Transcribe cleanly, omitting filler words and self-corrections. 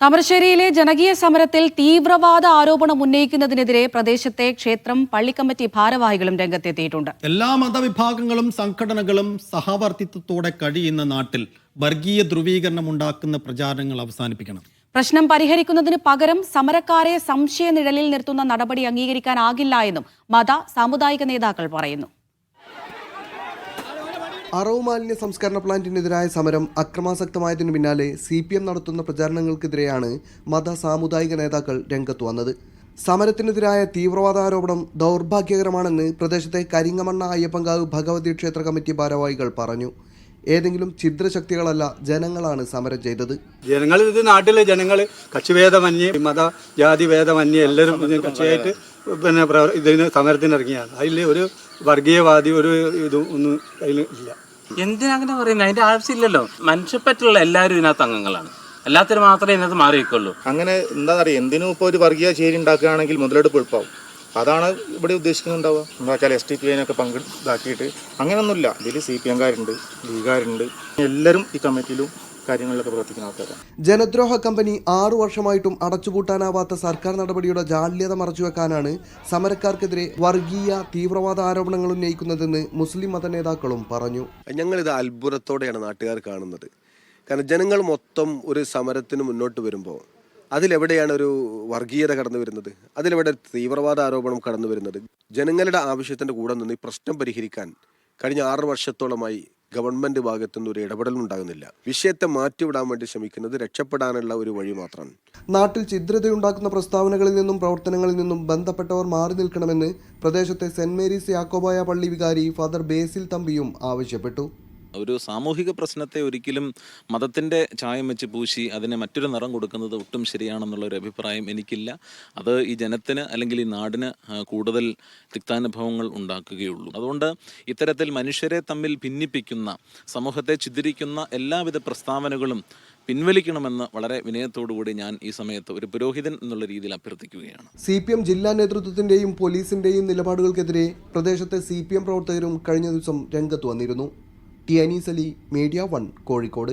താമരശ്ശേരിയിലെ ജനകീയ സമരത്തിൽ തീവ്രവാദ ആരോപണം ഉന്നയിക്കുന്നതിനെതിരെ പ്രദേശത്തെ ക്ഷേത്രം പള്ളിക്കമ്മിറ്റി ഭാരവാഹികളും രംഗത്തെത്തിയിട്ടുണ്ട്. എല്ലാ മതവിഭാഗങ്ങളും സംഘടനകളും സഹവർത്തിത്വത്തോടെ കഴിയുന്ന നാട്ടിൽ വർഗീയ ധ്രുവീകരണം ഉണ്ടാക്കുന്ന പ്രചാരണങ്ങൾ അവസാനിപ്പിക്കണം. പ്രശ്നം പരിഹരിക്കുന്നതിന് പകരം സമരക്കാരെ സംശയനിഴലിൽ നിർത്തുന്ന നടപടി അംഗീകരിക്കാനാകില്ല എന്നും മത സാമുദായിക നേതാക്കൾ പറയുന്നു. അറവ് മാലിന്യ സംസ്കരണ പ്ലാന്റിനെതിരായ സമരം അക്രമാസക്തമായതിനു പിന്നാലെ CPM നടത്തുന്ന പ്രചാരണങ്ങൾക്കെതിരെയാണ് മത സാമുദായിക നേതാക്കൾ രംഗത്ത് വന്നത്. സമരത്തിനെതിരായ തീവ്രവാദ ആരോപണം ദൗർഭാഗ്യകരമാണെന്ന് പ്രദേശത്തെ കരിങ്ങമണ്ണ അയ്യപ്പങ്കാവ് ഭഗവതി ക്ഷേത്ര കമ്മിറ്റി ഭാരവാഹികൾ പറഞ്ഞു. ഏതെങ്കിലും ഛിദ്രശക്തികളല്ല, ജനങ്ങളാണ് സമരം ചെയ്തത്. ജനങ്ങൾ ഇത് നാട്ടിലെ ജനങ്ങൾ കക്ഷിഭേദമന്യേ മത ജാതി ഭേദമന്യേ എല്ലാവരും കക്ഷിയായിട്ട് ഇതിന് സമരത്തിനിറങ്ങിയാണ്. അതിൽ ഒരു വർഗീയവാദി ഒരു ഇതും ഒന്നും അതിൽ ഇല്ല. എന്തിനങ്ങനെ പറയുന്നത്? അതിന്റെ ആവശ്യമില്ലല്ലോ. മനുഷ്യപ്പറ്റുള്ള എല്ലാവരും ഇതിനകത്ത് അംഗങ്ങളാണ്. എല്ലാത്തിനും മാത്രമേ ഇതിനകത്ത് മാറിയിരിക്കുള്ളൂ. അങ്ങനെ എന്താ പറയുക, എന്തിനും ഇപ്പോൾ ഒരു വർഗീയ ചേരി ഉണ്ടാക്കുകയാണെങ്കിൽ മുതലെടുപ്പ് എളുപ്പമാവും. അതാണ് ഇവിടെ ഉദ്ദേശിക്കുന്നുണ്ടാവുക. എന്താ വെച്ചാൽ STPIനൊക്കെ പങ്കെടുത്താക്കിയിട്ട് അങ്ങനെയൊന്നുമില്ല. ഇതിൽ CPMകാരുണ്ട്, ലീഗുകാരുണ്ട്, എല്ലാവരും ഈ കമ്മിറ്റിയിലും കാര്യങ്ങളിലൊക്കെ പ്രവർത്തിക്കുന്ന ആൾക്കാരാണ്. ജനദ്രോഹ കമ്പനി 6 വർഷമായിട്ടും അടച്ചുപൂട്ടാനാവാത്ത സർക്കാർ നടപടിയുടെ ജാള്യത മറച്ചുവെക്കാനാണ് സമരക്കാർക്കെതിരെ വർഗീയ തീവ്രവാദ ആരോപണങ്ങൾ ഉന്നയിക്കുന്നതെന്ന് മുസ്ലിം മത നേതാക്കളും പറഞ്ഞു. ഞങ്ങളിത് അത്ഭുതത്തോടെയാണ് നാട്ടുകാർ കാണുന്നത്. കാരണം ജനങ്ങൾ മൊത്തം ഒരു സമരത്തിന് മുന്നോട്ട് വരുമ്പോൾ അതിലെവിടെയാണ് ഒരു വർഗീയത കടന്നു വരുന്നത്? അതിലെവിടെ തീവ്രവാദ ആരോപണം കടന്നു വരുന്നത്? ജനങ്ങളുടെ ആവശ്യത്തിൻ്റെ കൂടെ നിന്ന് ഈ പ്രശ്നം പരിഹരിക്കാൻ കഴിഞ്ഞ 6 വർഷത്തോളമായി ഗവൺമെന്റ് ഭാഗത്തുനിന്ന് ഒരു ഇടപെടലും ഉണ്ടാകുന്നില്ല. വിഷയത്തെ മാറ്റിവിടാൻ വേണ്ടി ശ്രമിക്കുന്നത് രക്ഷപ്പെടാനുള്ള ഒരു വഴി മാത്രമാണ്. നാട്ടിൽ ഛിദ്രതയുണ്ടാക്കുന്ന പ്രസ്താവനകളിൽ നിന്നും പ്രവർത്തനങ്ങളിൽ നിന്നും ബന്ധപ്പെട്ടവർ മാറി നിൽക്കണമെന്ന് പ്രദേശത്തെ സെന്റ് മേരീസ് യാക്കോബായ പള്ളി വികാരി ഫാദർ ബേസിൽ തമ്പിയും ആവശ്യപ്പെട്ടു. ഒരു സാമൂഹിക പ്രശ്നത്തെ ഒരിക്കലും മതത്തിൻ്റെ ചായം വെച്ച് പൂശി അതിനെ മറ്റൊരു നിറം കൊടുക്കുന്നത് ഒട്ടും ശരിയാണെന്നുള്ളൊരു അഭിപ്രായം എനിക്കില്ല. അത് ഈ ജനത്തിന് അല്ലെങ്കിൽ ഈ നാടിന് കൂടുതൽ തിക്താനുഭവങ്ങൾ ഉണ്ടാക്കുകയുള്ളൂ. അതുകൊണ്ട് ഇത്തരത്തിൽ മനുഷ്യരെ തമ്മിൽ ഭിന്നിപ്പിക്കുന്ന, സമൂഹത്തെ ചിതറിക്കുന്ന എല്ലാവിധ പ്രസ്താവനകളും പിൻവലിക്കണമെന്ന് വളരെ വിനയത്തോടുകൂടി ഞാൻ ഈ സമയത്ത് ഒരു പുരോഹിതൻ എന്നുള്ള രീതിയിൽ അഭ്യർത്ഥിക്കുകയാണ്. CPM ജില്ലാ നേതൃത്വത്തിൻ്റെയും പോലീസിൻ്റെയും നിലപാടുകൾക്കെതിരെ പ്രദേശത്തെ CPM പ്രവർത്തകരും കഴിഞ്ഞ ദിവസം രംഗത്ത് വന്നിരുന്നു. T Anees Ali, media 1, Kozhikode.